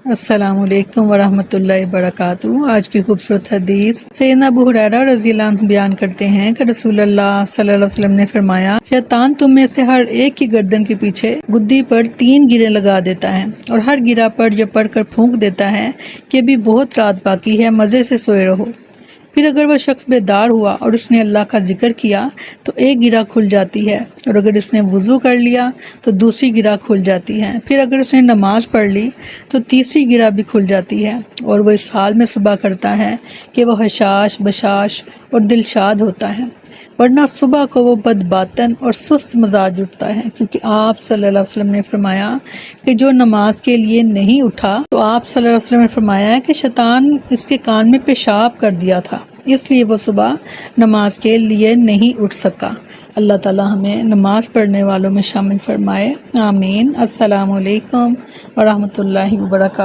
السلام علیکم ورحمۃ اللہ وبرکاتہ۔ آج کی خوبصورت حدیث سیدنا ابو ہریرہ رضی اللہ عنہ بیان کرتے ہیں کہ رسول اللہ صلی اللہ علیہ وسلم نے فرمایا، شیطان تم میں سے ہر ایک کی گردن کے پیچھے گدی پر 3 گریں لگا دیتا ہے، اور ہر گرہ پر یہ پڑھ کر پھونک دیتا ہے کہ ابھی بہت رات باقی ہے، مزے سے سوئے رہو۔ پھر اگر وہ شخص بیدار ہوا اور اس نے اللہ کا ذکر کیا تو ایک گرہ کھل جاتی ہے، اور اگر اس نے وضو کر لیا تو دوسری گرہ کھل جاتی ہے۔ پھر اگر اس نے نماز پڑھ لی تو تیسری گرہ بھی کھل جاتی ہے، اور وہ اس حال میں صبح کرتا ہے کہ وہ حشاش بشاش اور دلشاد ہوتا ہے، ورنہ صبح کو وہ بد باطن اور سست مزاج اٹھتا ہے، کیونکہ آپ صلی اللہ علیہ وسلم نے فرمایا کہ جو نماز کے لیے نہیں اٹھا تو آپ صلی اللہ علیہ وسلم نے فرمایا ہے کہ شیطان اس کے کان میں پیشاب کر دیا تھا، اس لیے وہ صبح نماز کے لیے نہیں اٹھ سکا۔ اللہ تعالی ہمیں نماز پڑھنے والوں میں شامل فرمائے، آمین۔ السلام علیکم ورحمۃ اللہ وبرکاتہ۔